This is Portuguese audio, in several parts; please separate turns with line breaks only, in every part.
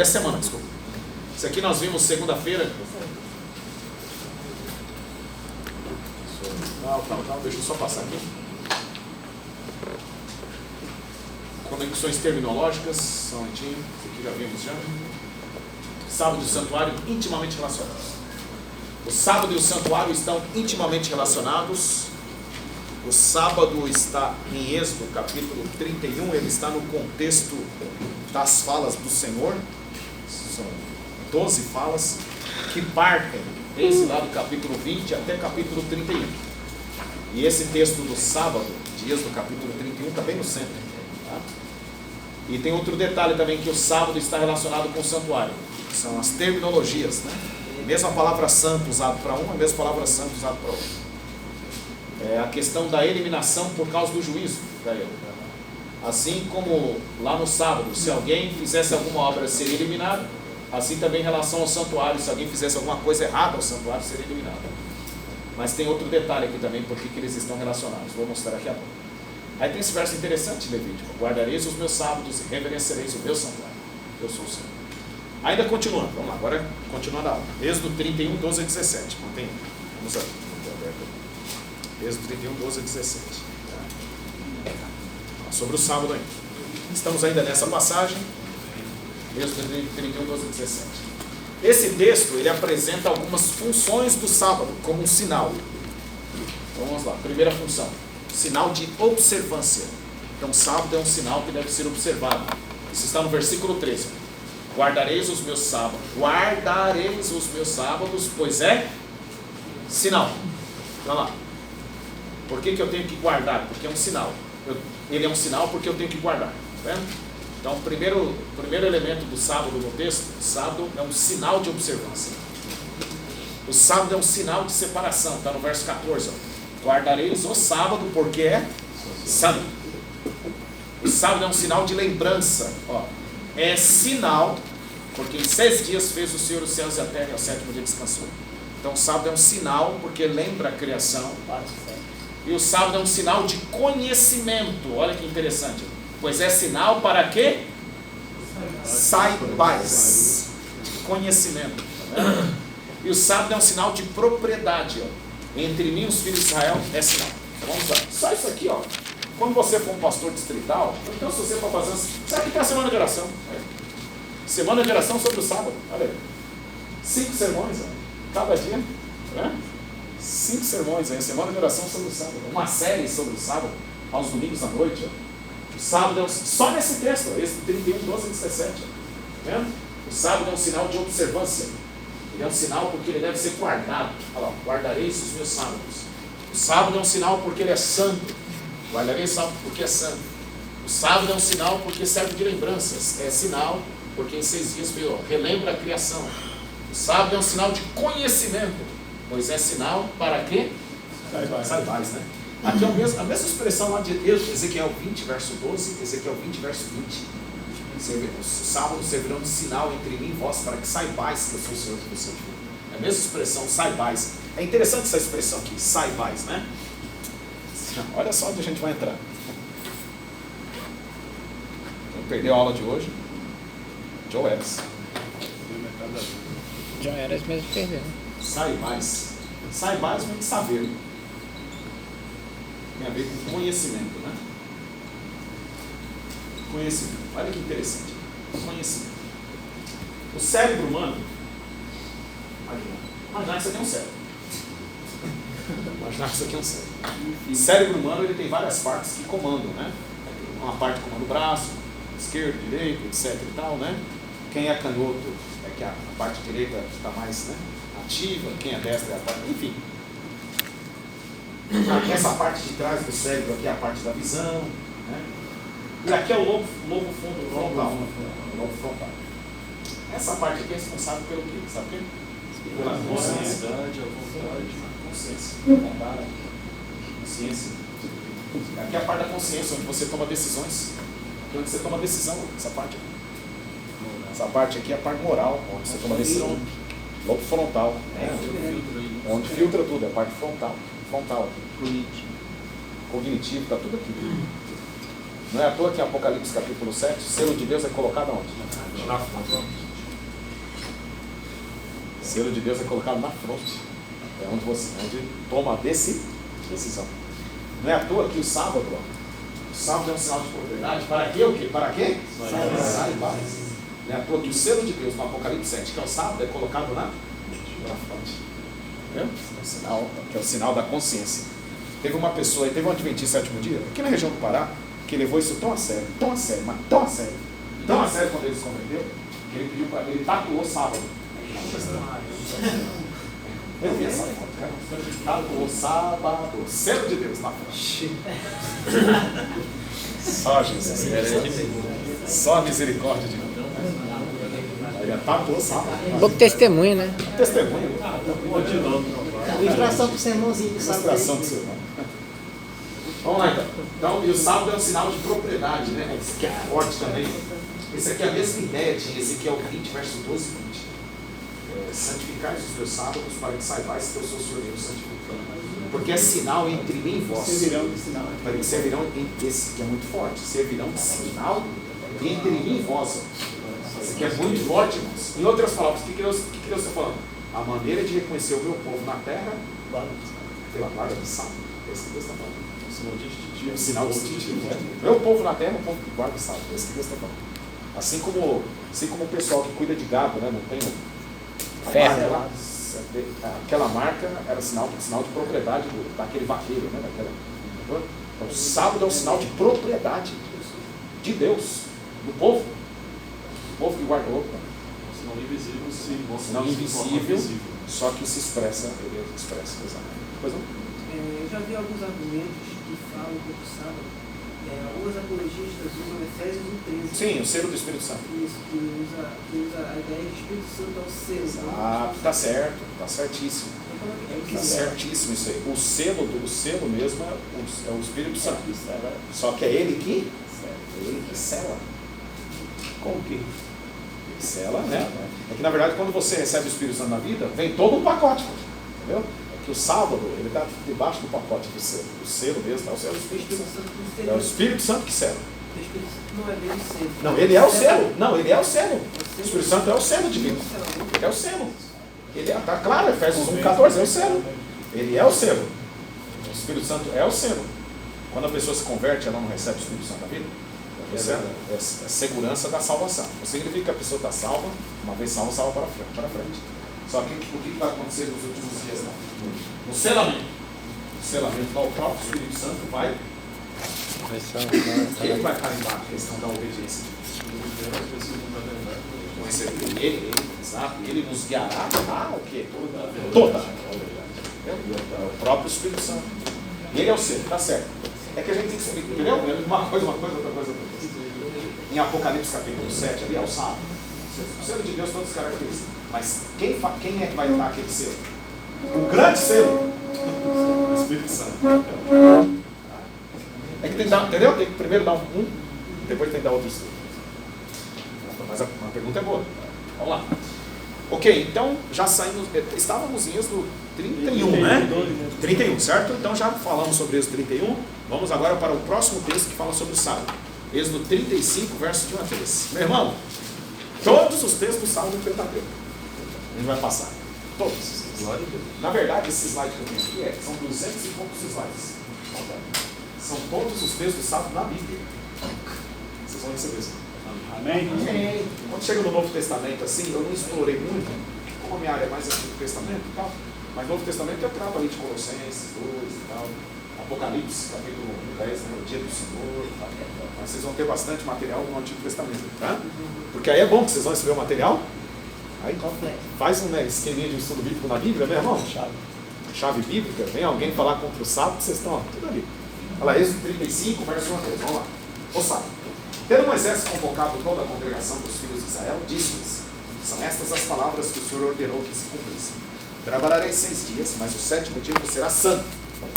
semana, desculpa. Isso aqui nós vimos segunda-feira. Não, deixa eu só passar aqui. Conexões terminológicas, só um momentinho, isso aqui já vimos já. Sábado e o santuário intimamente relacionados. O sábado e o santuário estão intimamente relacionados. O sábado está em Êxodo, capítulo 31, ele está no contexto das falas do Senhor. São 12 falas que partem desde lá do capítulo 20 até capítulo 31. E esse texto do sábado, de Êxodo, capítulo 31, está bem no centro. Tá? E tem outro detalhe também, que o sábado está relacionado com o santuário. São as terminologias, né? A mesma palavra santo usada para um, a mesma palavra santo usada para outro. É a questão da eliminação por causa do juízo. Assim como lá no sábado, se alguém fizesse alguma obra seria eliminado, assim também em relação ao santuário, se alguém fizesse alguma coisa errada ao santuário seria eliminado. Mas tem outro detalhe aqui também, porque que eles estão relacionados. Vou mostrar aqui a pouco. Aí tem esse verso interessante, Levítico: guardareis os meus sábados e reverencereis o meu santuário. Eu sou o Senhor. Ainda continuando, vamos lá, agora continuando a aula. Êxodo 31, 12 a 17. Mantém. Vamos lá. Êxodo 31, 12 a 17. Sobre o sábado ainda. Estamos ainda nessa passagem. Êxodo 31, 12 a 17. Esse texto, ele apresenta algumas funções do sábado, como um sinal. Então vamos lá, primeira função. Sinal de observância. Então sábado é um sinal que deve ser observado. Isso está no versículo 13. Guardareis os meus sábados. Guardareis os meus sábados, pois é sinal. Vamos lá. Por que eu tenho que guardar? Porque é um sinal. Ele é um sinal porque eu tenho que guardar. Tá vendo? Então, o primeiro elemento do sábado no texto, o sábado é um sinal de observância. O sábado é um sinal de separação. Está no verso 14. Ó. Guardareis o sábado porque é santo. O sábado é um sinal de lembrança. Ó. É sinal, porque em 6 dias fez o Senhor os céus e a terra, e ao 7º dia descansou. Então o sábado é um sinal, porque lembra a criação. E o sábado é um sinal de conhecimento. Olha que interessante. Pois é sinal para quê? Saibais. Conhecimento. Tá? E o sábado é um sinal de propriedade. Ó. Entre mim e os filhos de Israel é sinal. Vamos lá. Só isso aqui, ó. Quando você for um pastor distrital, então se você for fazer... Sabe que tem a semana de oração? Semana de oração sobre o sábado. Olha aí. 5 sermões, ó. Cada dia. Né? 5 sermões aí. Semana de oração sobre o sábado. Uma série sobre o sábado. Aos domingos à noite. Ó. O sábado é só nesse texto. Esse 31, 12 e 17. Ó. Vendo? O sábado é um sinal de observância. Ele é um sinal porque ele deve ser guardado. Olha lá. Guardareis os meus sábados. O sábado é um sinal porque ele é santo. Guardarei o sábado porque é santo. O sábado é um sinal porque serve de lembranças. É sinal porque em 6 dias veio, relembra a criação. O sábado é um sinal de conhecimento, pois é sinal para quê? Saibais, né? Aqui é a mesma expressão lá de Ezequiel 20, verso 12, Ezequiel 20, verso 20. Os sábados servirão de sinal entre mim e vós, para que saibais que eu sou o Senhor que você viu. É a mesma expressão, saibais. É interessante essa expressão aqui, saibais, né? Olha só onde a gente vai entrar. Não perdeu a aula de hoje? Joe Eres.
Joe Eres mesmo perdeu.
Saibais. Saibais vem de saber. Tem a ver com conhecimento, né? Conhecimento. Olha que interessante. Conhecimento. O cérebro humano, imaginar que isso aqui é um cérebro. Imaginar que isso aqui é um cérebro. O cérebro humano ele tem várias partes que comandam, né? Uma parte comanda o braço, esquerdo, direito, etc e tal, né? Quem é canhoto é que a parte direita está mais, né, ativa, quem é destra é a parte, enfim. Essa parte de trás do cérebro aqui é a parte da visão, né? E aqui é o lobo fundo frontal. Lobo frontal. Essa parte aqui é responsável pelo quê? Sabe o quê? Pela consciência. Consciência. Vontade. Consciência. Aqui é a parte da consciência, onde você toma decisões. Aqui onde você toma decisão, essa parte aqui. Essa parte aqui é a parte moral, onde você toma decisão. Lobo frontal. Onde filtra tudo, é a parte frontal. Frontal. Cognitivo, está tudo aqui. Não é à toa que em Apocalipse capítulo 7, o selo de Deus é colocado onde? Na fronte. O selo de Deus é colocado na fronte. É onde você toma a decisão. Não é à toa que o sábado é um sinal de propriedade. Para quê? O quê? Para quê? Sai mais. Não é à toa que o selo de Deus no Apocalipse 7, que é o sábado, é colocado na fronte. Entendeu? É um sinal, que é o sinal da consciência. Teve uma pessoa, teve um adventista sétimo dia, aqui na região do Pará, que levou isso tão a sério, mas tão a sério quando ele se converteu, que ele pediu para ele tatuou sábado. Eu vi essa foto, cara. Tatuou sábado, selo de Deus na frente. Só Jesus, só a misericórdia de Deus. Ele tatuou sábado.
Pouco testemunho, né?
Testemunho.
Ilustração para o sermãozinho de sábado.
Ilustração para o sermão. Vamos lá então. E o sábado é um sinal de propriedade, né? Esse aqui é forte também. Esse aqui é a mesma ideia de Ezequiel 20, verso 12 e 20. Santificai os teus sábados para que saibais que eu sou o Senhor Deus santificando. Porque é sinal entre mim e vós. Servirão de sinal. Esse aqui é muito forte. Servirão de sinal entre mim e vós. Esse aqui é muito forte, irmãos. Em outras palavras, o que Deus está falando? A maneira de reconhecer o meu povo na terra pela guarda do sábado. É isso que Deus está falando. Sinal distintivo. Meu povo na terra é um povo que guarda o sábado. É isso que Deus está falando. Assim como o pessoal que cuida de gado, né? Não tem
ferro.
Aquela marca era sinal de propriedade daquele vaqueiro, né? Então, o sábado é um sinal de propriedade de Deus, do povo. O povo que guardou. Sinal invisível, só que se expressa, ele expressa, exatamente. Pois não?
Eu já vi alguns argumentos que falam contra o sábado. Alguns apologistas usam Efésios 1:13.
Sim, o selo do Espírito Santo.
Isso, que usa a ideia de Espírito Santo ao selo.
Ah, tá certo, tá certíssimo. Tá certíssimo isso aí. O selo mesmo é o Espírito Santo. Só que é ele que sela. Como que? Ele sela, né? É que na verdade quando você recebe o Espírito Santo na vida, vem todo um pacote, entendeu? É que o sábado, ele está debaixo do pacote do selo. O selo mesmo, é o selo do Espírito Santo. É o Espírito Santo que sela.
O Espírito Santo não é bem o selo.
Não, ele é o selo. Não, ele é o selo. O Espírito Santo é o selo divino. Ele é o selo. Ele está claro, Efésios 1:14 é o selo. Ele é o selo. O Espírito Santo é o selo. Quando a pessoa se converte, ela não recebe o Espírito Santo na vida. Isso é a segurança da salvação. Não significa que a pessoa está salva, uma vez salva para frente. Só que o que vai acontecer nos últimos dias? No selamento. No selamento, o próprio Espírito Santo vai. Ele vai carimbar a questão da obediência. Ele, exato, ele nos guiará o quê? Toda. O próprio Espírito Santo. Ele é o selo, tá certo. É que a gente tem que saber, entendeu? Uma coisa, outra coisa. Em Apocalipse capítulo 7, ali é o sábado. O selo de Deus, todas as características. Mas quem é que vai dar aquele selo? O grande selo. O Espírito Santo. É que tem que dar, entendeu? Tem que primeiro dar um, depois tem que dar outro selo. Mas a pergunta é boa. Vamos lá. Ok, então já saímos, estávamos em Êxodo 31, né? 31, certo? Então já falamos sobre Êxodo 31. Vamos agora para o próximo texto que fala sobre o sábado. Êxodo 35, versos de 1 a 3. Meu irmão, todos os textos do sábado do Pentateuco. A gente vai passar. Todos os textos. Na verdade, esse slide que eu tenho aqui são 200 e poucos slides. São todos os textos do sábado na Bíblia. Vocês vão receber isso. Amém? Amém. Quando chega no Novo Testamento, assim, eu não explorei muito, como a minha área é mais Antigo Testamento e tal, mas no Novo Testamento eu trato ali de Colossenses 2 e tal, Apocalipse, capítulo 10, né, o dia do Senhor e tal. Mas vocês vão ter bastante material no Antigo Testamento, tá? Porque aí é bom que vocês vão receber o material, aí faz um esqueminha de estudo bíblico na Bíblia, meu irmão, chave bíblica, vem alguém falar contra o sábado, vocês estão tudo ali. Olha lá, Êxodo 35, verso 1 a 3, vamos lá. O sábado. Tendo Moisés convocado toda a congregação dos filhos de Israel, disse-lhes: são estas as palavras que o Senhor ordenou que se cumprissem. Trabalhareis 6 dias, mas o 7º dia será santo,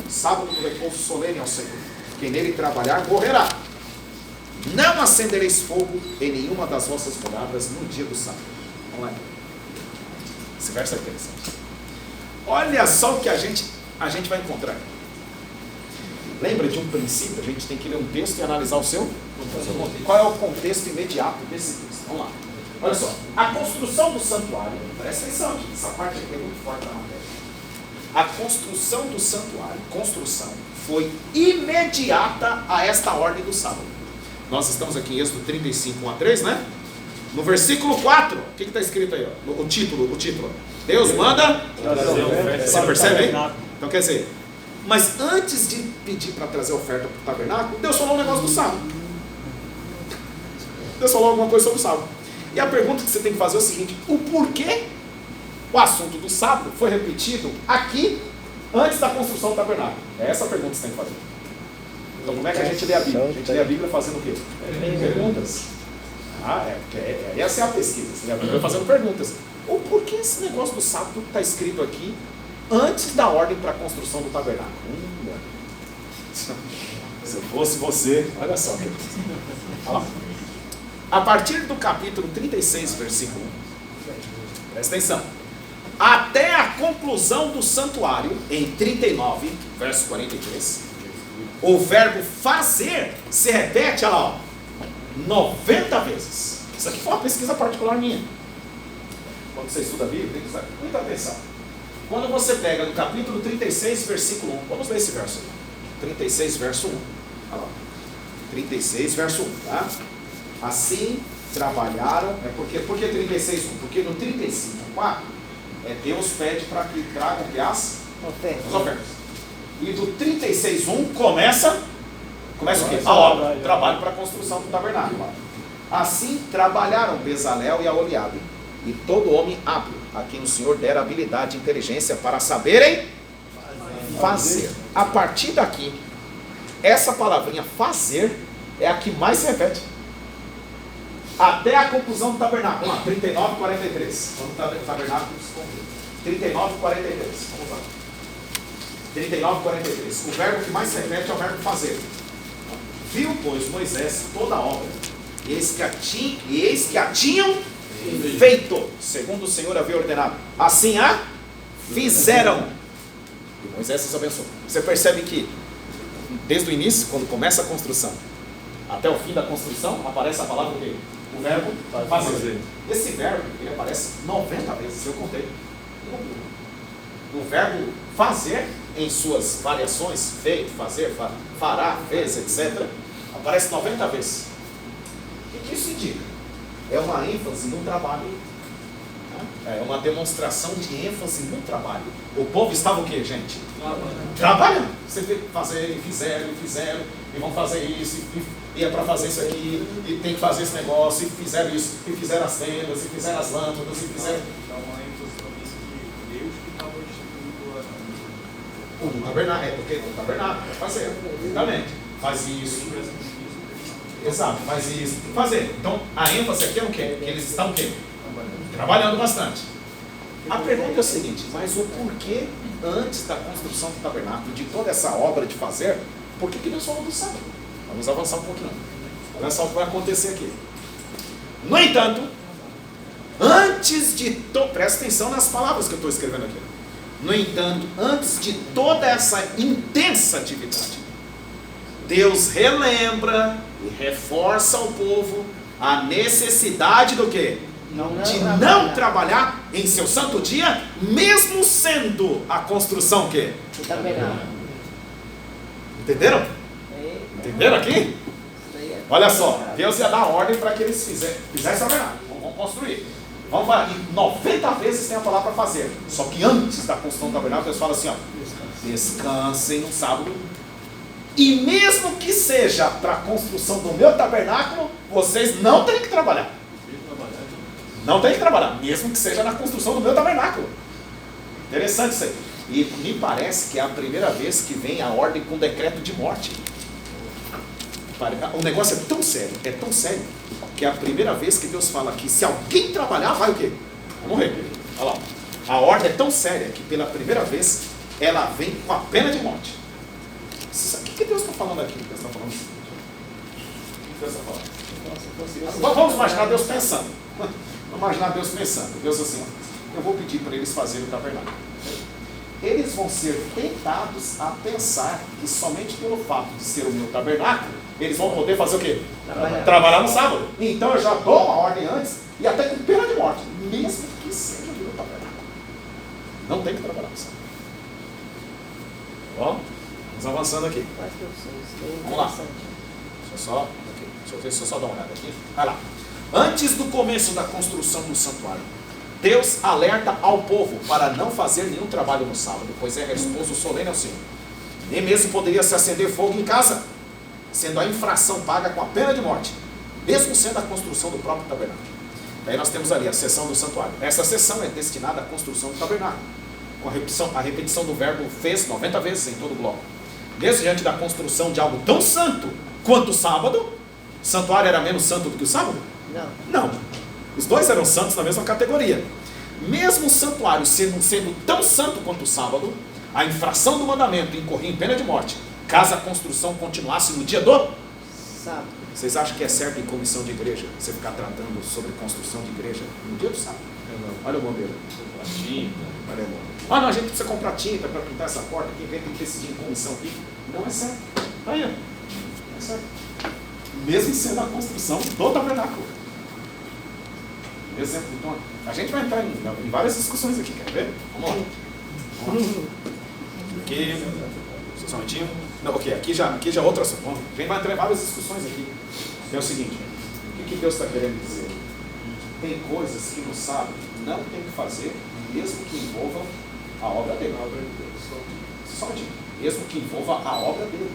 sábado do repouso solene ao Senhor. Quem nele trabalhar morrerá. Não acendereis fogo em nenhuma das vossas moradas no dia do sábado. Vamos lá. Esse verso é interessante. Olha só o que a gente vai encontrar. lembra de um princípio? A gente tem que ler um texto e analisar o seu contexto. Qual é o contexto imediato desse texto? Vamos lá. Olha só. A construção do santuário, presta atenção, gente, essa parte aqui é muito forte na matéria. A construção do santuário, foi imediata a esta ordem do sábado. Nós estamos aqui em Êxodo 35, 1-3, né? No versículo 4, o que está escrito aí? Ó? O título. Deus manda. Você percebe aí? Então quer dizer, mas antes de pedir para trazer oferta para o tabernáculo, Deus falou um negócio do sábado. Deus falou alguma coisa sobre o sábado. E a pergunta que você tem que fazer é o seguinte: o porquê o assunto do sábado foi repetido aqui antes da construção do tabernáculo? É essa a pergunta que você tem que fazer. Então como é que a gente lê a Bíblia? A gente lê a Bíblia fazendo o quê? Perguntas. Essa é a pesquisa. Você lê a Bíblia fazendo perguntas. O porquê esse negócio do sábado está escrito aqui antes da ordem para a construção do tabernáculo? Se eu fosse você, olha só. Olha lá. A partir do capítulo 36, versículo 1, presta atenção. Até a conclusão do santuário, em 39, verso 43, o verbo fazer se repete, olha lá, 90 vezes. Isso aqui foi uma pesquisa particular minha. Quando você estuda a Bíblia, tem que prestar muita atenção. Quando você pega no capítulo 36, versículo 1, vamos ler esse verso aí. 36, verso 1. Olha lá. 36, verso 1, tá? Assim trabalharam, por que 36, 1? Porque no 35, 4, Deus pede para que tragam as ofertas. E do 36, 1 começa o quê? A obra, o trabalho para a construção do tabernáculo. Assim trabalharam Bezalel e Aholiabe, e todo homem hábil, a quem o Senhor dera habilidade e inteligência para saberem fazer. A partir daqui, essa palavrinha fazer é a que mais se repete. Até a conclusão do tabernáculo. Vamos lá, 39, 43. Quando o tabernáculo se conclui. 39, 43. Vamos lá. 39, 43. O verbo que mais se repete é o verbo fazer. Viu, pois, Moisés toda a obra, e eis que a tinham feito, segundo o Senhor havia ordenado. Assim a fizeram. E Moisés os abençoou. Você percebe que, desde o início, quando começa a construção, até o fim da construção, aparece a palavra o quê? O verbo fazer. Esse verbo, ele aparece 90 vezes, eu contei. O verbo fazer, em suas variações, feito, fazer, fará, fez, etc., aparece 90 vezes. O que isso indica? É uma ênfase no trabalho. É uma demonstração de ênfase no trabalho. O povo estava o quê, gente? Trabalhando. Você tem que fazer, e fizeram, e vão fazer isso, e é para fazer isso aqui, e tem que fazer esse negócio, e fizeram isso, e fizeram as tendas, e fizeram as lâmpadas, e fizeram...
Dá uma ênfase também que Deus que estava instituindo
o tabernáculo, porque o tabernáculo é fazer, exatamente, faz isso, exato, faz isso, fazer. Então, a ênfase aqui é o quê? Que eles estão o quê? Trabalhando bastante. A pergunta é o seguinte: mas o porquê, antes da construção do tabernáculo, de toda essa obra de fazer, por que Deus falou do sábado? Vamos avançar um pouquinho. Olha só o que vai acontecer aqui. No entanto, presta atenção nas palavras que eu estou escrevendo aqui. No entanto, antes de toda essa intensa atividade, Deus relembra e reforça ao povo a necessidade do quê? De não trabalhar em seu santo dia, mesmo sendo a construção o quê? Entenderam? Entenderam aqui? Olha só, Deus ia dar ordem para que eles fizessem a verdade. Vamos construir. Vamos falar, e 90 vezes tem a palavra fazer. Só que antes da construção do tabernáculo, Deus fala assim, ó, descansem no sábado. E mesmo que seja para a construção do meu tabernáculo, vocês não têm que trabalhar. Não tem que trabalhar, mesmo que seja na construção do meu tabernáculo. Interessante isso aí. E me parece que é a primeira vez que vem a ordem com decreto de morte. O negócio é tão sério, que é a primeira vez que Deus fala que se alguém trabalhar, vai o quê? Vai morrer. Olha lá. A ordem é tão séria que pela primeira vez ela vem com a pena de morte. O que Deus está falando aqui? Deus está falando assim. O que Deus está falando? Vamos imaginar Deus pensando. Vamos imaginar Deus pensando. Deus assim, ó, eu vou pedir para eles fazerem o tabernáculo. eles vão ser tentados a pensar que somente pelo fato de ser o meu tabernáculo, eles vão poder fazer o quê? Trabalhar no sábado. Então eu já dou uma ordem antes, e até com pena de morte, mesmo que seja o meu tabernáculo. Não tem que trabalhar no sábado. Bom, vamos avançando aqui. Vamos lá. Deixa eu só dar uma olhada aqui. Vai lá. Antes do começo da construção do santuário, Deus alerta ao povo para não fazer nenhum trabalho no sábado, pois é repouso solene ao Senhor. Nem mesmo poderia se acender fogo em casa, sendo a infração paga com a pena de morte, mesmo sendo a construção do próprio tabernáculo. Aí nós temos ali a seção do santuário. Essa seção é destinada à construção do tabernáculo, com a repetição do verbo fez 90 vezes em todo o bloco. Mesmo diante da construção de algo tão santo quanto o sábado, o santuário era menos santo do que o sábado? Não. Os dois eram santos na mesma categoria. Mesmo o santuário sendo tão santo quanto o sábado, a infração do mandamento incorria em pena de morte, caso a construção continuasse no dia do
sábado.
Vocês acham que é certo em comissão de igreja você ficar tratando sobre construção de igreja no dia do sábado? Olha o bombeiro. Tinta. Olha o bombeiro. Ah, não, a gente precisa comprar tinta para pintar essa porta. Quem tem que decidir em comissão aqui? Não é certo. Aí, ó. Não é certo. Mesmo sendo a construção do tabernáculo. Exemplo, então, a gente vai entrar em várias discussões aqui, quer ver? Vamos lá. Aqui, só um momentinho. Não, ok, aqui já é outro assunto. A gente vai entrar em várias discussões aqui. É o seguinte, o que Deus está querendo dizer? Tem coisas que no sábado não tem que fazer, mesmo que envolvam a obra dele. Só um momentinho. Mesmo que envolva a obra dele.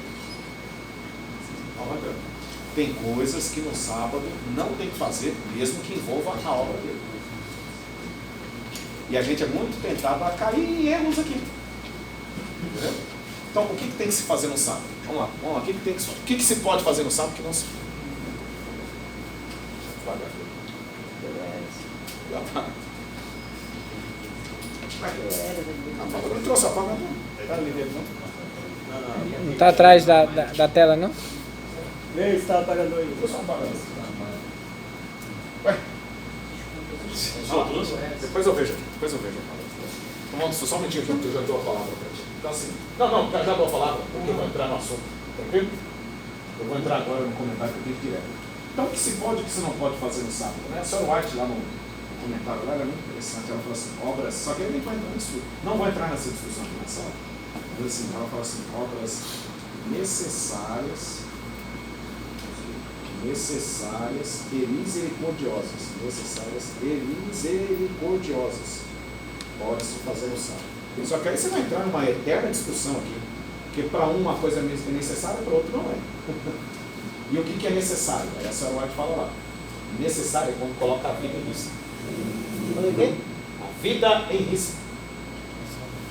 Tem coisas que no sábado não tem que fazer, mesmo que envolva a obra dele. E a gente é muito tentado a cair em erros aqui. Entendeu? Então, o que tem que se fazer no sábado? Vamos lá. O que se pode fazer no sábado que não se... Não trouxe a paga,
Não está atrás da tela, não?
Vê se está apagando aí.
Ué? Depois eu vejo. Então, vamos só um minutinho que eu já dou a palavra para ti. Então assim, já dou a palavra, porque eu vou entrar no assunto. Tranquilo? Eu vou entrar agora no comentário que eu tenho direto. Então o que se pode e o que se não pode fazer no sábado? Né? A senhora White lá no comentário lá era muito interessante. Ela falou assim, obras, só que ele nem vai entrar nisso. Não vou entrar nessa discussão aqui na sala. Mas assim, ela fala assim, obras necessárias e misericordiosas. Pode-se fazer no sábado. Só que aí você vai entrar numa eterna discussão aqui. Porque para uma coisa é necessária, para outra não é. E o que é necessário? Aí a senhora White fala lá. Necessário é quando coloca a vida em risco. A vida em risco.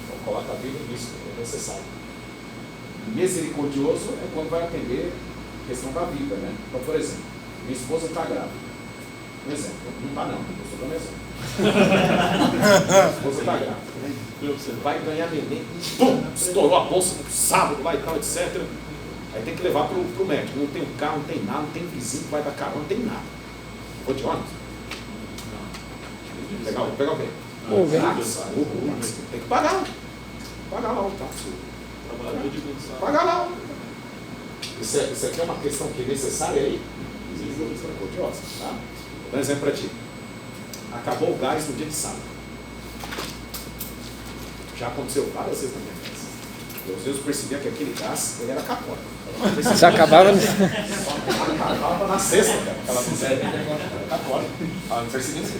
Quando coloca a vida em risco, é necessário. Misericordioso é quando vai atender a questão da vida, né? Então, por exemplo, minha esposa está grávida. Um exemplo. Não está não, eu estou dando exemplo. Minha esposa está grávida. Vai ganhar neném, pum, estourou a bolsa no sábado lá e tal, etc. Aí tem que levar pro médico. Não tem um carro, não tem nada, não tem vizinho que vai dar carona, não tem nada. Vou de ônibus? Legal, vou pegar o quê? Tem que pagar. Pagar lá o táxi. Pagar lá. Isso aqui é uma questão que é necessária aí. Misericordiosa, tá? Vou dar um exemplo para ti. Acabou o gás no dia de sábado. Já aconteceu várias vezes também. Eu às vezes percebia que aquele gás ele era capota.
Já acabava no...
Acabava na sexta, cara. Aquela miséria capota. Não percebia isso.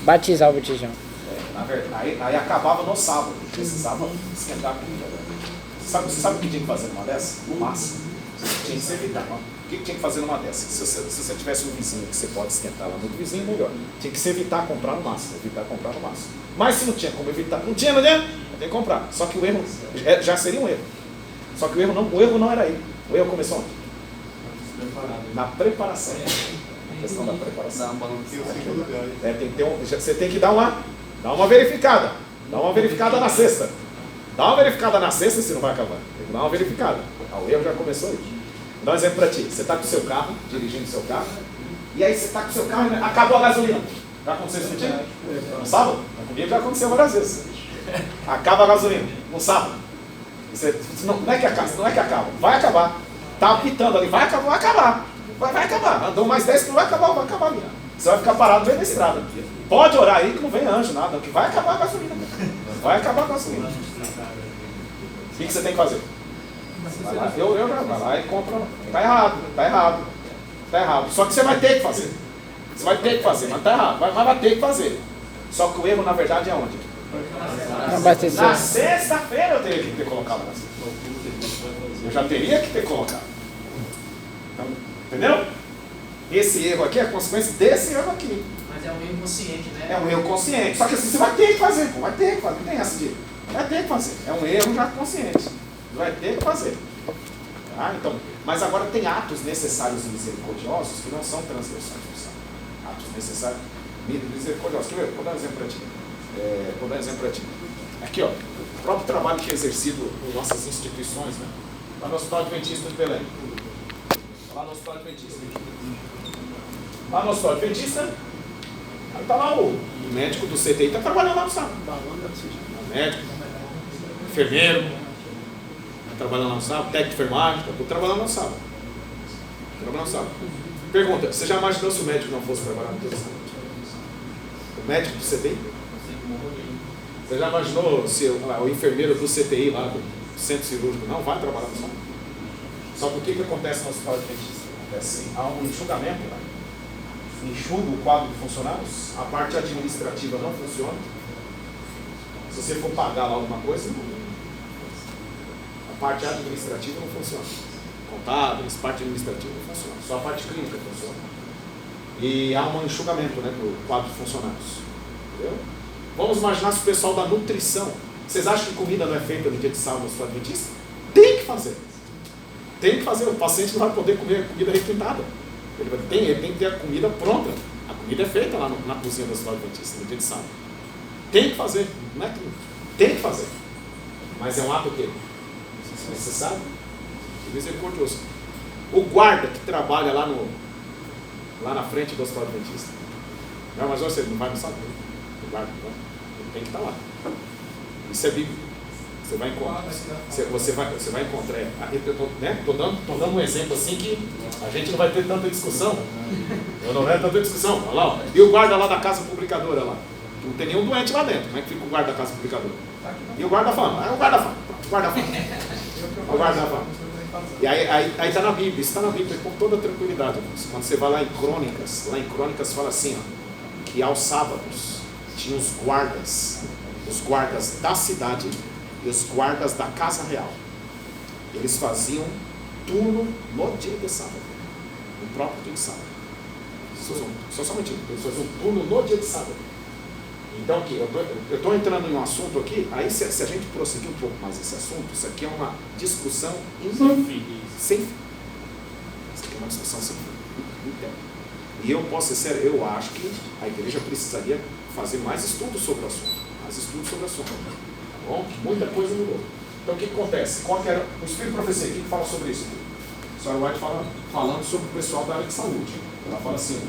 Batizar o botijão.
Na verdade, aí acabava no sábado. Precisava esquentar a comida. Você sabe o que tinha que fazer numa dessas? No máximo. Tinha que se evitar. O que tinha que fazer numa dessas? Se você tivesse um vizinho que você pode esquentar lá no outro vizinho, melhor. Tinha que se evitar comprar no máximo. Mas se não tinha como evitar, não tinha, tem que comprar. Só que o erro já seria um erro. Só que o erro não era aí. O erro começou onde? Na preparação. A questão da preparação. Tem que ter você tem que dar uma verificada. Dá uma verificada na sexta. Dá uma verificada na sexta, se não vai acabar. Tem que dar uma verificada. O erro já começou aí. Vou dar um exemplo para ti. Você está com o seu carro, dirigindo o seu carro, e aí você está com o seu carro e acabou a gasolina. Já aconteceu isso contigo? No sábado? Comigo já aconteceu várias vezes. Acaba a gasolina no sábado. Não é que acaba, vai acabar. Tá apitando ali, vai acabar. Vai acabar. Andou mais 10 km, vai acabar ali. Você vai ficar parado no meio da estrada. Pode orar aí que não vem anjo, nada, que vai acabar a gasolina. Vai acabar a gasolina. O que você tem que fazer? Vai lá, vai lá e compra. Tá errado. Só que você vai ter que fazer. Você vai ter que fazer, mas tá errado. Mas vai ter que fazer. Só que o erro, na verdade, é onde? Na sexta-feira eu teria que ter colocado na sexta. Eu já teria que ter colocado. Então, entendeu? Esse erro aqui é a consequência desse erro aqui.
Mas é um erro consciente, né?
É um erro consciente. Só que assim, você vai ter que fazer, pô. Vai ter que fazer. Não tem essa de. Vai ter que fazer. É um erro já consciente. Vai ter que fazer. Tá? Então, mas agora tem atos necessários e misericordiosos que não são transgressões do sábado. Atos necessários e misericordiosos. Quer ver? Vou dar um exemplo para ti. Aqui, ó. O próprio trabalho que é exercido em nossas instituições, né? Lá no Hospital Adventista de Belém. Lá no Hospital Adventista. Lá no Hospital Adventista, aí está lá o médico do CTI, está trabalhando lá no sábado. Médico, enfermeiro, está trabalhando lá no sábado, técnico de enfermagem, está trabalhando lá no sábado. Pergunta, você já imaginou se o médico não fosse trabalhar no sábado? O médico do CTI? Você já imaginou se o enfermeiro do CTI lá, do centro cirúrgico, não vai trabalhar no sábado? Só que o que acontece no Hospital Adventista? Acontece assim, há um enxugamento lá. Enxuga o quadro de funcionários, a parte administrativa não funciona. Se você for pagar lá alguma coisa, a parte administrativa não funciona. Contábeis, parte administrativa não funciona. Só a parte clínica funciona. E há um enxugamento, né, no quadro de funcionários. Entendeu? Vamos imaginar se o pessoal da nutrição. Vocês acham que comida não é feita no dia de sábado no Hospital Adventista? Tem que fazer. Tem que fazer. O paciente não vai poder comer comida requintada. Ele tem que ter a comida pronta. A comida é feita lá na cozinha do Hospital Adventista no dia de sábado. Tem que fazer. Não é que tem que fazer. Mas é um ato que necessário e misericordioso. O guarda que trabalha lá na frente do Hospital Adventista. Não, mas você não vai no sábado. O guarda ele tem que estar lá. Isso é bíblico. Você vai encontrar. Você vai encontrar. Estou dando um exemplo assim que a gente não vai ter tanta discussão. Eu não vai ter tanta discussão. Olha lá, ó. E o guarda lá da casa publicadora lá. Não tem nenhum doente lá dentro. Como é que fica o guarda da casa publicadora? E o guarda fala. O guarda fala. E aí está na Bíblia. Isso está na Bíblia com toda tranquilidade. Quando você vai lá em Crônicas fala assim, ó, que aos sábados tinha os guardas da cidade e os guardas da casa real. Eles faziam turno no dia de sábado. No próprio dia de sábado. Somente eles faziam turno no dia de sábado. Então aqui, eu estou entrando em um assunto aqui, aí se a gente prosseguir um pouco mais esse assunto, isso aqui é uma discussão sem fim. Isso aqui é uma discussão sem fim. Então, e eu posso ser sério, eu acho que a igreja precisaria fazer mais estudos sobre o assunto. Tá bom? Muita coisa mudou. Então o que acontece? Qual que era o Espírito de Profecia? O que fala sobre isso? A senhora White falando sobre o pessoal da área de saúde. Ela fala assim,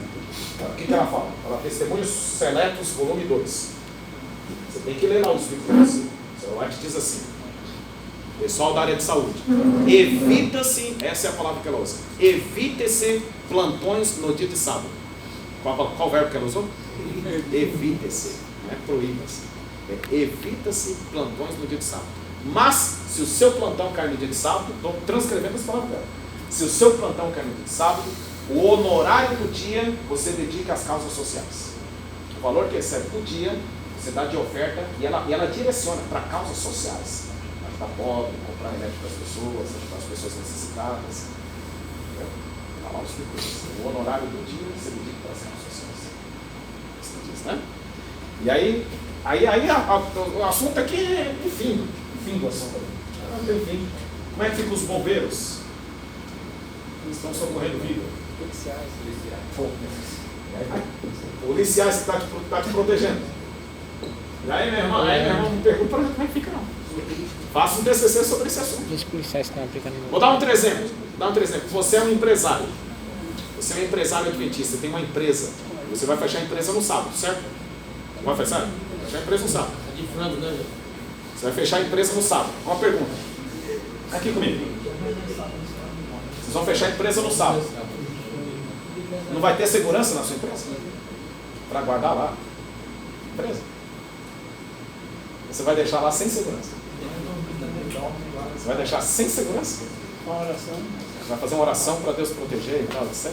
o que ela fala? Ela Testemunhos Seletos, volume 2. Você tem que ler lá o Espírito de Profecia. A senhora White diz assim, pessoal da área de saúde, evita-se, essa é a palavra que ela usa, evite-se plantões no dia de sábado. Qual verbo que ela usou? Evite-se, não é proíba-se. Evita-se plantões no dia de sábado. Mas, se o seu plantão cair no dia de sábado, estou transcrevendo as palavras dela. Se o seu plantão cair no dia de sábado, o honorário do dia você dedica às causas sociais. O valor que recebe por dia, você dá de oferta e ela direciona para causas sociais. Ajudar pobre, comprar remédio para as pessoas, ajudar as pessoas necessitadas. Está lá o honorário do dia você dedica para as causas sociais. Você diz, né? E aí o assunto aqui é o fim do assunto. Não tem fim. Como é que ficam os bombeiros? Eles estão socorrendo vida. Policiais que estão te protegendo. E aí, meu irmão, me pergunta para como é que fica, não. Faça um TCC sobre esse assunto.
Os policiais estão aplicando.
Vou dar um outro exemplo. Você é um empresário. Você é um empresário adventista, tem uma empresa. Você vai fechar a empresa no sábado, certo? Vai fechar? Fechar a empresa no sábado.
De frango, né?
Você vai fechar a empresa no sábado. Uma pergunta. Aqui comigo. Vocês vão fechar a empresa no sábado. Não vai ter segurança na sua empresa? Para guardar lá a empresa? Você vai deixar lá sem segurança? Você vai deixar sem segurança?
Uma oração.
Você vai fazer uma oração para Deus proteger e tal, etc.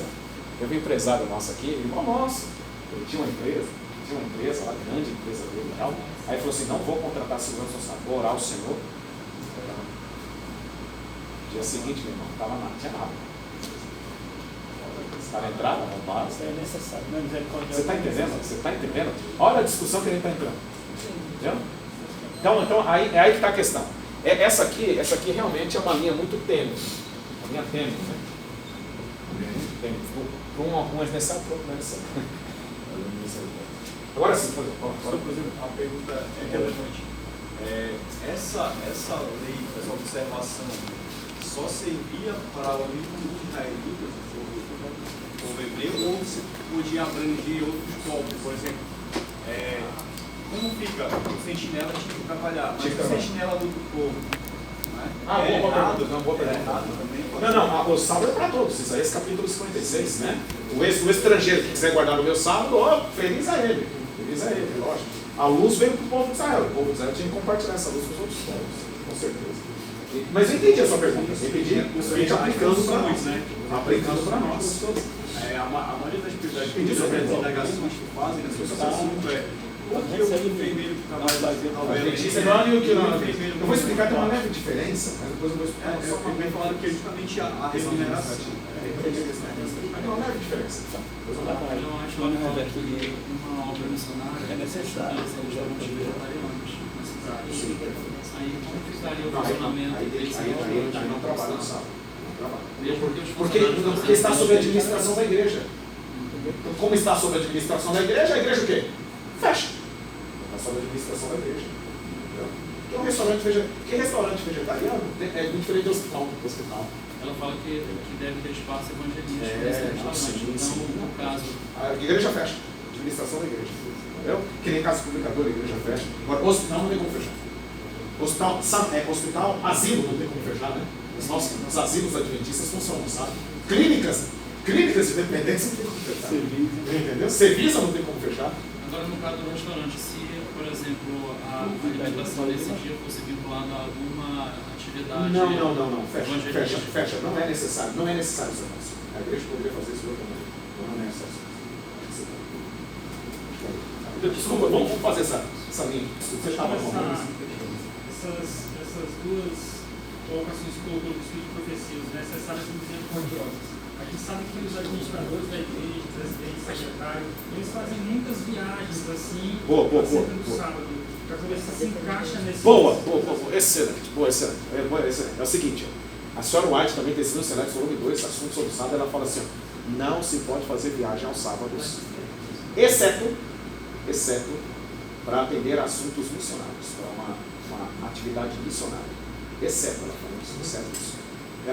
Eu vi um empresário nosso aqui, irmão nosso, ele tinha uma empresa lá, grande empresa dele e tal. Aí ele falou assim, não vou contratar segurança no sábado, vou orar ao Senhor. Dia seguinte, meu irmão, não tinha nada. Os caras entraram, arrombaram.
Isso é necessário. Não é misericórdia.
Você está entendendo? Você está entendendo? Olha a discussão que ele está entrando. Entendeu? Então aí, é aí que está a questão. Essa aqui realmente é uma linha muito tênue. Uma linha tênue, né? Para um é necessário, para outro não é necessário. Agora sim, por exemplo,
a pergunta é relevante. Essa lei, essa observação, só servia para o único israelita, o povo hebreu, ou se podia abranger outros povos? Por exemplo, como fica? O sentinela tinha que trabalhar, mas o sentinela do povo,
boa pergunta. Não, o sábado é para todos. Isso aí é esse capítulo 56, né? O estrangeiro que quiser guardar no meu sábado, feliz a ele. Feliz a ele, lógico. A luz veio para o povo de Israel. O povo de Israel tinha que compartilhar essa luz com os outros povos, com certeza. Mas eu entendi a sua pergunta. Eu entendi aplicando para nós, né? Aplicando para nós.
A maioria das indagações que fazem nesse assunto o que o enfermeiro que trabalha
eu vou explicar, tem uma leve diferença, mas depois eu vou explicar.
Eu falaram que é justamente a remuneração.
Tem uma leve diferença.
Eu acho que uma obra missionária
É necessário.
Aí como ficaria o funcionamento desse
Aí não trabalha no sábado. Porque está sob a administração da igreja. Como está sob a administração da igreja o quê? Fecha. Está sob a administração da igreja. Porque restaurante vegetariano é diferente do hospital.
Ela fala que deve ter espaço evangelístico nesse restaurante. Então, no caso...
A igreja fecha. Administração da igreja. Entendeu? Que nem casa publicadora, a igreja fecha. Agora, hospital não tem como fechar. Hospital, asilo não tem como fechar, né? Os asilos adventistas funcionam, sabe? Clínicas de dependência não tem como fechar. Entendeu? Serviço não tem como fechar.
Agora, no caso do restaurante, se, por exemplo, a alimentação desse dia fosse vinculada a alguma atividade...
Não. Fecha. Não é necessário isso. A igreja poderia fazer isso também. Não é necessário. Desculpa, vamos fazer essa linha. Você estava
essas duas colocações que colocou no estudo de profecias, necessárias e misericordiosas. A gente sabe que os administradores da igreja, presidente, secretário, eles fazem muitas viagens assim, acerca do sábado, para ver se se encaixa nesse...
Boa. Excelente. É o seguinte, a senhora White também tem sido no Senado, volume 2, assunto sobre o sábado, ela fala assim, não se pode fazer viagem aos sábados, exceto para atender assuntos missionários, para uma atividade missionária. Exceto, ela fala isso, exceto isso.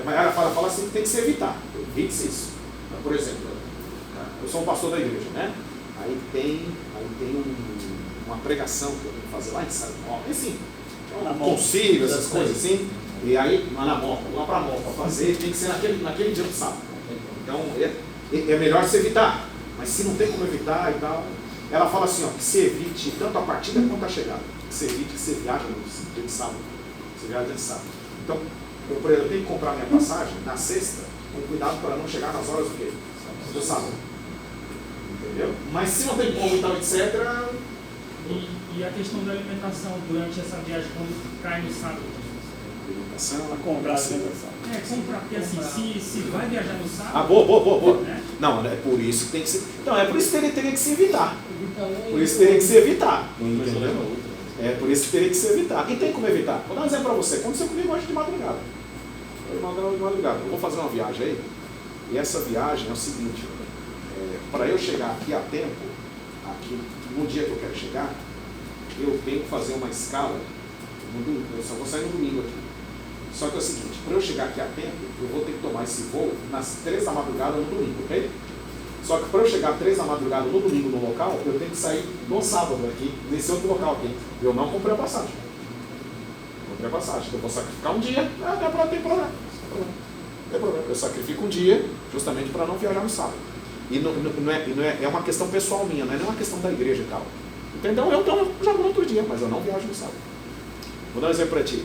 Mas ela fala assim que tem que se evitar. Evite-se isso. Por exemplo, eu sou um pastor da igreja, né? Aí tem uma pregação que eu tenho que fazer lá em São Paulo, assim, um concílio, essas coisas assim. E aí, na Moca, lá para a Moca, fazer, tem que ser naquele dia do sábado. Então, é melhor se evitar. Mas se não tem como evitar e tal, ela fala assim, que se evite tanto a partida quanto a chegada. Que se evite que você viaja no dia de sábado. Você viaja no dia de sábado. Então, eu tenho que comprar minha passagem na sexta, com cuidado para não chegar nas horas do sábado. Entendeu? Mas se não tem como e tal, etc.
E a questão da alimentação durante essa viagem, quando cai no sábado? Comprar porque assim, se vai viajar no sábado...
Boa.
Né?
Não, é por isso que tem que ser... Então, é por isso que teria que se evitar. Por isso teria que se evitar. Entendeu? É por isso que teria que se evitar. E tem como evitar. Vou dar um exemplo para você. Aconteceu comigo hoje de madrugada. Eu vou fazer uma viagem aí. E essa viagem é o seguinte. Para eu chegar aqui a tempo, aqui, no dia que eu quero chegar, eu tenho que fazer uma escala. Eu só vou sair no domingo aqui. Só que é o seguinte, para eu chegar aqui a tempo, eu vou ter que tomar esse voo nas 3 da madrugada no domingo, ok? Só que para eu chegar às 3 da madrugada no domingo no local, eu tenho que sair no sábado aqui, nesse outro local aqui. Eu não comprei a passagem. Tem passagem. Eu vou sacrificar um dia, não tem problema. Não tem problema. Eu sacrifico um dia justamente para não viajar no sábado. E é uma questão pessoal minha, não é nem uma questão da igreja e tal. Entendeu? Eu já vou no outro dia, mas eu não viajo no sábado. Vou dar um exemplo para ti.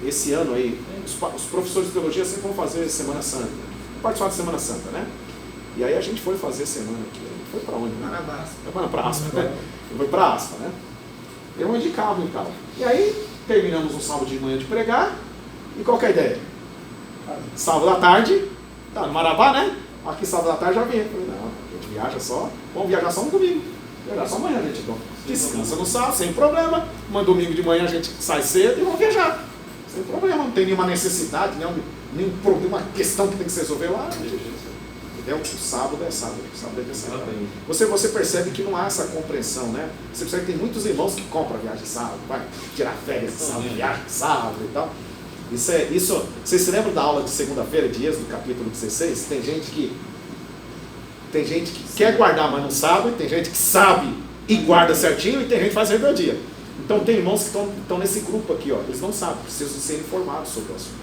Esse ano aí, os professores de teologia sempre vão fazer Semana Santa. Participar de Semana Santa, né? E aí a gente foi fazer semana aqui. Foi para onde? Para Aspa, né? Foi para Aspa, né? Eu de carro e tal. E aí, terminamos um sábado de manhã de pregar. E qual que é a ideia? Sábado à tarde, tá no Marabá, né? Aqui sábado à tarde já vem. Eu falei, não, a gente viaja só, vamos viajar só no domingo. Viajar só amanhã, gente. Então, descansa no sábado, sem problema. Mas domingo de manhã a gente sai cedo e vamos viajar. Sem problema, não tem nenhuma necessidade, nenhum problema, uma questão que tem que se resolver lá. Entendeu? O sábado é sábado, o sábado é sábado. Você percebe que não há essa compreensão, né? Você percebe que tem muitos irmãos que compram viagem de sábado, vai tirar férias de sábado, viagem de sábado e tal. Isso, vocês se lembram da aula de segunda-feira de Êxodo, capítulo 16? Tem gente que quer guardar, mas não sabe, tem gente que sabe e guarda certinho, e tem gente que faz rebeldia. Então tem irmãos que estão nesse grupo aqui, ó, eles não sabem, precisam ser informados sobre o assunto.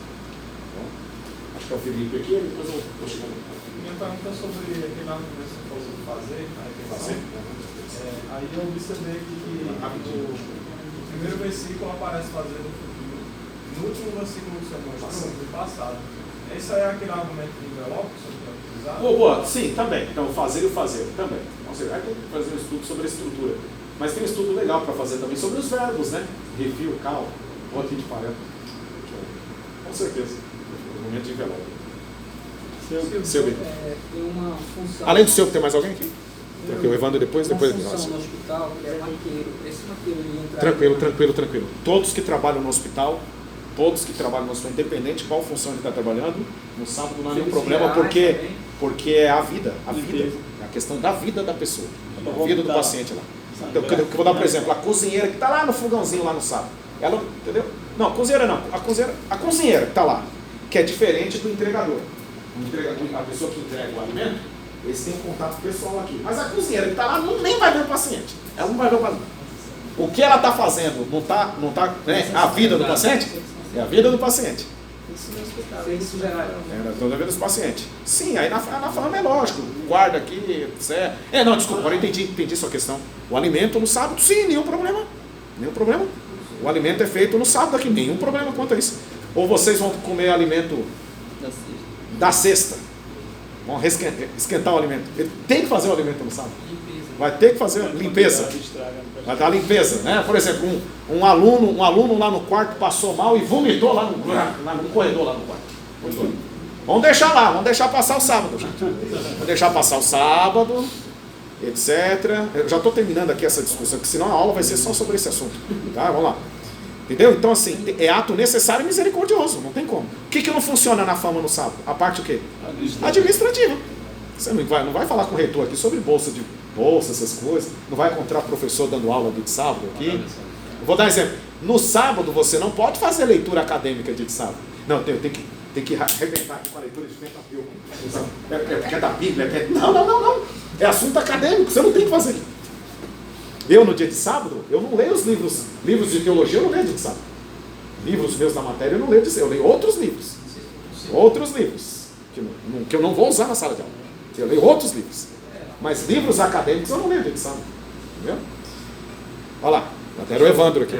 Acho que é o Felipe aqui, depois eu vou chegar.
Minha pergunta é sobre aquele argumento que você falou sobre fazer. Aí eu observei que o primeiro versículo aparece fazer no futuro. No último versículo que você mostrou, no passado. Esse aí é aquele argumento de envelope que você tem utilizado?
Boa, sim, também. Então, fazer e o fazer, também. Então, você vai fazer um estudo sobre a estrutura. Mas tem um estudo legal para fazer também sobre os verbos, né? Refil, cal, ponto de parâmetro. Com certeza. Momento de envelope. Seu
tem uma função.
Além do seu, tem mais alguém aqui? Tranquilo, o Evandro depois
Uma
depois.
função no hospital, que é maqueiro. Esse maqueiro ele entra.
Tranquilo. Todos que trabalham no hospital, independente de qual função ele está trabalhando, no sábado não há nenhum problema, porque é a vida, é a questão da vida da pessoa, a vida do paciente lá. Então, eu vou dar por exemplo, a cozinheira que está lá no fogãozinho lá no sábado, ela, entendeu? Não, a cozinheira que está lá, que é diferente do entregador. A pessoa que entrega o alimento, eles têm um contato pessoal aqui. Mas a cozinheira que está lá nem vai ver o paciente. Ela não vai ver o paciente. O que ela está fazendo não está né, a vida do paciente? É a vida do paciente.
Isso no hospital. Serviço geral.
É toda a vida do paciente. Sim, aí na forma é lógico. Guarda aqui, etc. Não, desculpa, agora eu entendi sua questão. O alimento no sábado, sim, nenhum problema. O alimento é feito no sábado aqui, nenhum problema quanto a isso. Ou vocês vão comer alimento da sexta. Vão esquentar o alimento. Ele tem que fazer o alimento no sábado. Vai ter que fazer limpeza. Vai dar limpeza, né? Por exemplo, um aluno lá no quarto passou mal e vomitou lá no corredor lá no quarto. Vamos deixar passar o sábado, gente. Vamos deixar passar o sábado, etc. Eu já estou terminando aqui essa discussão, porque senão a aula vai ser só sobre esse assunto. Tá? Vamos lá. Entendeu? Então, assim, é ato necessário e misericordioso, não tem como. O que não funciona na fama no sábado? A parte o quê? Administrativa. Você não vai falar com o reitor aqui sobre bolsa, essas coisas. Não vai encontrar professor dando aula de sábado aqui. Eu vou dar um exemplo. No sábado você não pode fazer leitura acadêmica de sábado. Não, tem que arrebentar aqui com a leitura de Pentateuco. Porque é da Bíblia. Não. É assunto acadêmico, você não tem que fazer. Eu, no dia de sábado, eu não leio os livros de teologia, eu não leio dia de sábado. Livros meus da matéria, eu não leio eu leio outros livros. Que eu não vou usar na sala de aula. Eu leio outros livros. Mas livros acadêmicos eu não leio dia de sábado. Entendeu? Olha lá, até o Evandro aqui.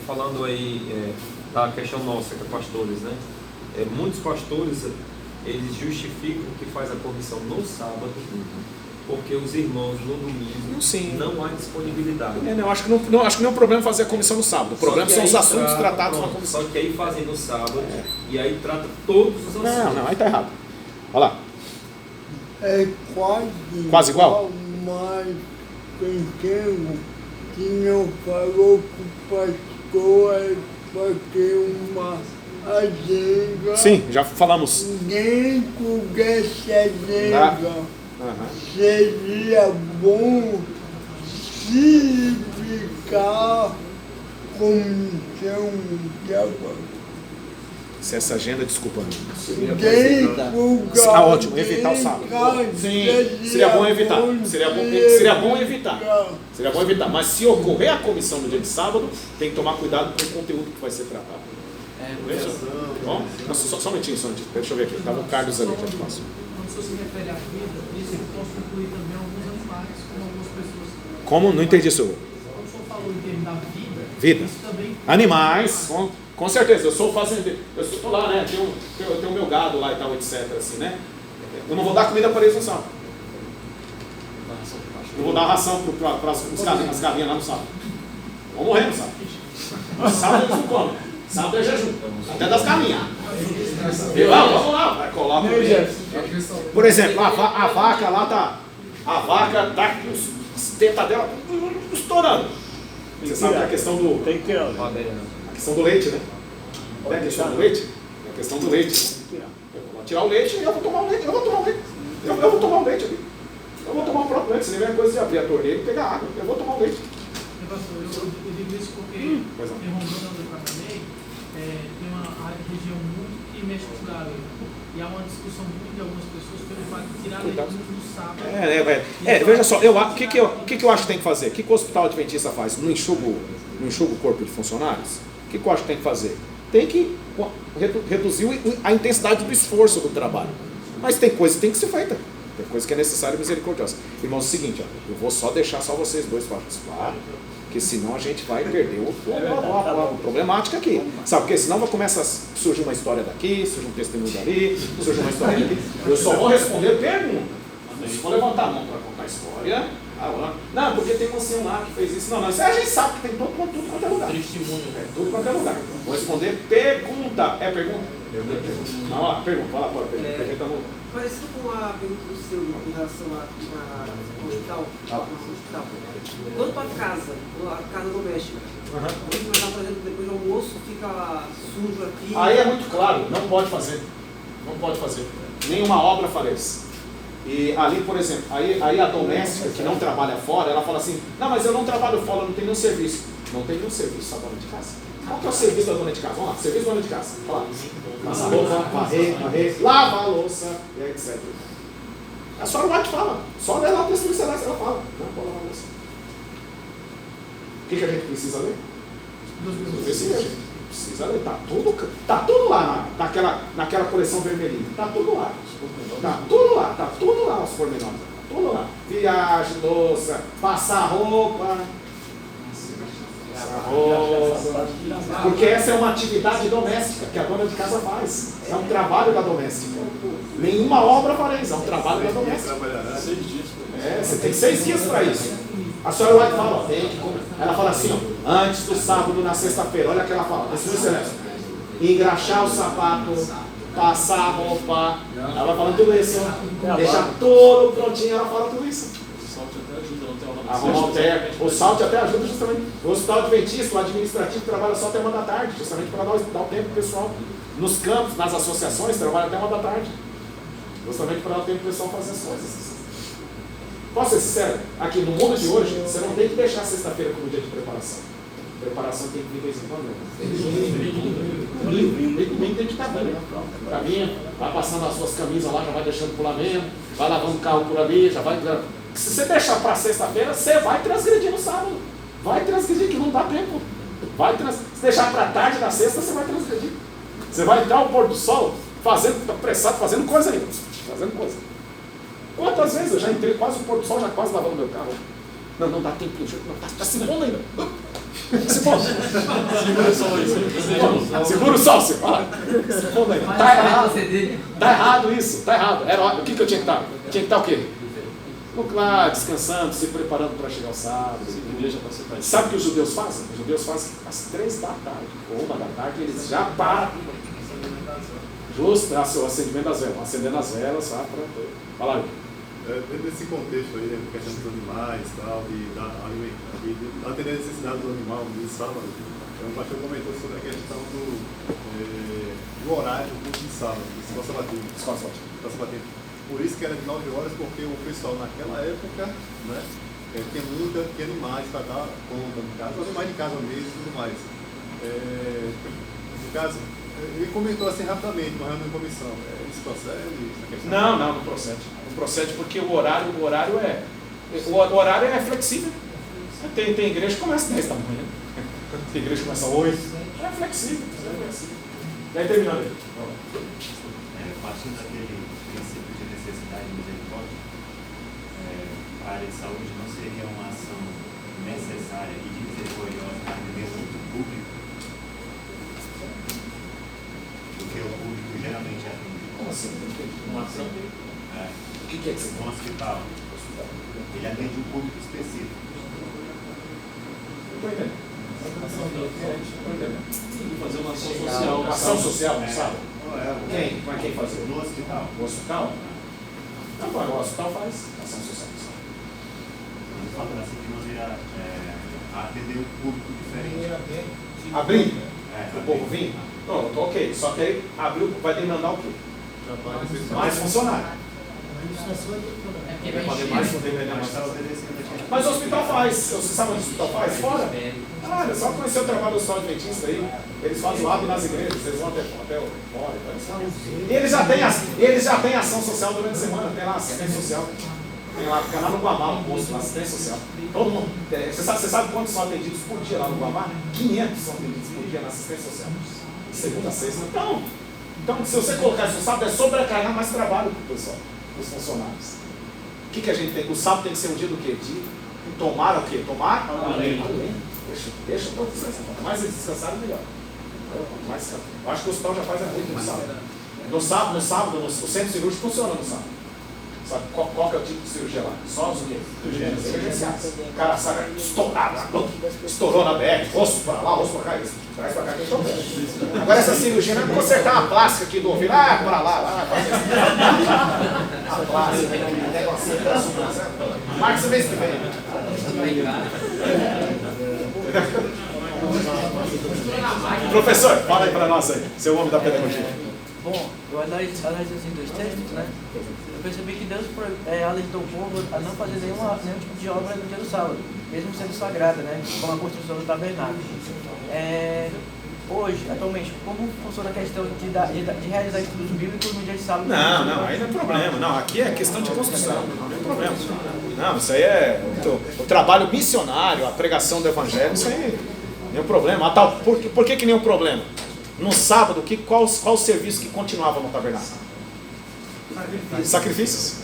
Falando aí da questão nossa, que é pastores, né? Muitos pastores, eles justificam que faz a comissão no sábado, porque os irmãos no domingo não há disponibilidade.
Eu acho que não é um problema fazer a comissão no sábado. O problema são os assuntos tratados na comissão.
Só que aí fazem no sábado e aí trata todos os assuntos.
Não, aí tá errado. Olha lá.
É
quase igual?
Mas pensando que não falou que o pastor é para ter uma agenda.
Sim, já falamos.
Dentro dessa agenda. Seria bom se ficar comissão de trabalho.
Se essa agenda, desculpa.
Divulgar.
Ótimo, evitar o sábado. Sim, seria bom evitar. Seria bom evitar. Mas se ocorrer a comissão no dia de sábado, tem que tomar cuidado com o conteúdo que vai ser tratado. Bom? Nossa, só um minutinho, deixa eu ver aqui. Estava o Carlos ali, já te passo.
Quando o senhor se refere à vida, isso pode incluir também alguns animais, como algumas pessoas.
Como? Não entendi isso.
Quando o senhor falou em termos da
Vida.
isso também.
Animais, com certeza. Eu sou fazendeiro. Eu estou lá, né? Eu tenho o meu gado lá e tal, etc. Assim, né? Eu não vou dar comida para eles no sábado. Eu vou dar ração para as galinhas lá no sábado. Vão morrer no sábado. No sábado eles não comem. Sábado é jejum. Até das galinhas. Vamos lá. Vai, coloca. Por exemplo, a vaca lá tá. A vaca tá com os tetas dela estourando. Você sabe que a questão do.
Tem que ir.
A questão do leite, né? Não é a questão do leite? É a questão do leite. Eu vou tirar o leite e eu vou tomar o leite. Eu vou tomar o leite. Eu vou tomar o leite ali. Eu vou tomar o próprio leite. Se nem é coisa de abrir a torneira e pegar água. Eu vou tomar o leite.
Pastor, eu digo isso porque em Rondônia, onde eu trabalhei, tem uma região muito que mexe com gado. E há uma discussão muito de algumas pessoas pelo fato de tirar leite do sábado.
Veja só, o que eu acho que tem que fazer? O que o hospital adventista faz? Não enxuga o corpo de funcionários? O que eu acho que tem que fazer? Tem que reduzir a intensidade do esforço do trabalho. Mas tem coisa que tem que ser feita. Tem coisa que é necessária e misericordiosa. Irmãos, é o seguinte, eu vou só deixar vocês dois participar, porque senão a gente vai perder a problemática aqui. Sabe, porque senão vai começar a surgir uma história daqui, surge um testemunho dali, surge uma história daqui. Eu só vou responder pergunta. Se for levantar a mão para contar a história, não, porque tem um ancião lá que fez isso. Não, isso a gente sabe que tem tudo quanto é lugar. Tudo quanto é lugar. Vou responder pergunta. É pergunta? Não, lá, pergunta. Vai lá, pode perguntar.
Parecido com a pergunta do seu em relação ao hospital. Quanto à casa, a casa doméstica. Você vai estar fazendo depois do almoço, fica sujo aqui.
Aí é muito claro, não pode fazer. Não pode fazer. Nenhuma obra faleça. E ali, por exemplo, aí a doméstica que não trabalha fora, ela fala assim, não, mas eu não trabalho fora, não tenho nenhum serviço. Não tem nenhum serviço só dona de casa. Qual que é o serviço da dona de casa? Vamos lá, serviço da dona de casa. Fala lá. Passar roupa, varrer, lavar a louça, e etc. A senhora White fala. Só lê lá o texto do Celeste, ela fala. Não, pode lavar a louça. O que a gente precisa ler? Precisa ler. Tá tudo lá naquela coleção vermelhinha. Tá tudo lá. Tá tudo lá os pormenores. Tá tudo lá. Viagem, louça, passar roupa. Porque essa é uma atividade doméstica que a dona de casa faz. É um trabalho da doméstica. Nenhuma obra fará isso, é um trabalho da doméstica. Você tem 6 dias para isso. A senhora White fala, ela fala assim, antes do sábado, na sexta-feira, olha o que ela fala, engraxar o sapato, passar a roupa, ela vai falando tudo isso, deixar tudo prontinho, ela fala tudo isso. O SALT até ajuda justamente. O hospital adventista, o administrativo, trabalha só até 1 da tarde, justamente para dar o tempo pro pessoal. Nos campos, nas associações, trabalha até 1 da tarde. Justamente para dar o tempo pro pessoal fazer as coisas. Posso ser sincero? Aqui no mundo de hoje, você não tem que deixar sexta-feira como dia de preparação. Preparação tem que vir de vez em quando. Domingo tem que estar bem. Para mim, vai passando as suas camisas lá, já vai deixando por lá mesmo, vai lavando o carro por ali, já vai. Se você deixar para sexta-feira, você vai transgredir no sábado. Vai transgredir, que não dá tempo. Se deixar para tarde da sexta, você vai transgredir. Você vai entrar ao pôr do sol, apressado, fazendo coisa ainda. Fazendo coisa. Quantas vezes eu já entrei quase o pôr do sol, já quase lavando meu carro. Não dá tempo, não, tá se pondo ainda. Se pondo. Segura o sol, se fala. Se pondo ainda. Tá errado isso, tá errado. O que eu tinha que estar? Tinha que estar o quê? Lá, descansando, se preparando para chegar ao sábado. Sabe o que os judeus fazem? Os judeus fazem às 3 da tarde, ou 1 da tarde, eles já param. Justo, o acendimento das velas. Acendendo as velas, sabe? Fala aí.
Dentro desse contexto aí, né, questão dos animais e tal, de atender a necessidade do animal no sábado, o pastor comentou sobre a questão do horário do culto de sábado, do escola sabatina. Por isso que era de 9 horas, porque o pessoal naquela época, né, tinha animais para dar conta de casa, animais de casa mesmo e tudo mais. No caso, Ele comentou assim rapidamente, uma reunião de comissão. Isso procede?
Não procede. Não procede porque o horário é flexível. Tem igreja que começa às 10 da manhã. Tem igreja que começa às 8. É flexível. E aí terminando aí.
Partindo daquele princípio de necessidade e misericórdia, a área de saúde não seria uma ação necessária e misericordiosa para atender muito público, porque o público geralmente atende.
Como assim? Uma ação? O que é isso?
Um hospital. Ele atende um público específico.
Estou entendendo.
Fazer uma ação social.
Uma ação social, não sabe?
Quem
fazer?
No hospital.
O hospital? Não, o hospital faz ação social.
Estamos falando assim de maneira a atender um público diferente.
Abrir? O povo vir? Não, ok. Só que aí abriu, vai demandar o quê? Mais funcionário. Mas o hospital faz. Você sabe onde o hospital faz? Fora. É só conhecer o trabalho do Hospital Adventista aí. Eles fazem lab nas igrejas, eles vão até fora. Eles já têm ação social durante a semana, tem lá assistência social. Tem lá, fica lá no Guamá, no posto, lá, assistência social. Todo mundo. Você sabe quantos são atendidos por dia lá no Guamá? 500 são atendidos por dia na assistência social. Segunda a sexta. Então, se você colocar isso no sábado, é sobrecarregar mais trabalho para o pessoal, para os funcionários. O que a gente tem? O sábado tem que ser um dia do quê? De tomar o quê? Tomar além. Deixa o povo descansar. Quanto mais eles descansarem, melhor. Eu acho que o hospital já faz muito no sábado. No sábado, o centro cirúrgico funciona no sábado. Sabe qual que é o tipo de cirurgia lá? Só os o quê? Emergenciais. O cara sai estourado, estourou na BR, rosto para lá, rosto para cá, traz para cá, que é agora essa cirurgia não é consertar a plástica aqui do ouvido, para lá, a plástica, o negocinho, Marcos, mês que vem. Professor, fala aí para nós aí, seu homem da pedagogia.
Bom, eu analisei assim dois textos, né? Eu percebi que Deus alertou o povo a não fazer nenhum tipo de obra no dia do sábado, mesmo sendo sagrada, né? Como a construção do tabernáculo. Hoje, atualmente, como funciona a questão de realizar estudos bíblicos no dia de sábado?
Não, aí não é problema. Não, aqui é questão de construção, não tem problema. Não, isso aí é o trabalho missionário, a pregação do evangelho, isso aí nenhum problema. Por que nenhum problema? No sábado, qual o serviço que continuava no tabernáculo? Sacrifícios.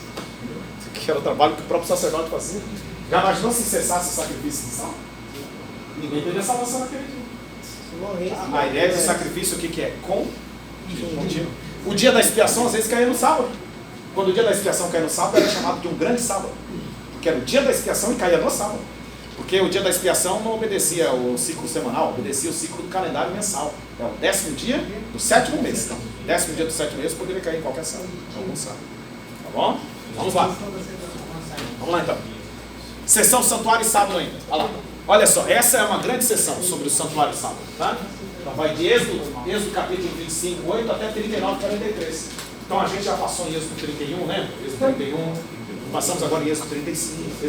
Que era o trabalho que o próprio sacerdote fazia. Já imaginou se cessasse o sacrifício no sábado? Ninguém teria salvação naquele dia. A ideia do sacrifício, o que é? Contínuo. O dia da expiação, às vezes, caía no sábado. Quando o dia da expiação caía no sábado, era chamado de um grande sábado. Porque era o dia da expiação e caía no sábado. Porque o dia da expiação não obedecia o ciclo semanal, obedecia o ciclo do calendário mensal. É o 10º dia do 7º mês. Então, 10º dia do 7º mês poderia cair em qualquer sábado. Algum sábado. Tá bom? Vamos lá. Vamos lá então. Sessão santuário e sábado ainda. Olha lá. Olha só, essa é uma grande sessão sobre o santuário e sábado. Tá? Então vai de Êxodo capítulo 25, 8 até 39, 43. Então a gente já passou em Êxodo 31, né? Êxodo 31. Passamos agora em Êxodo 35.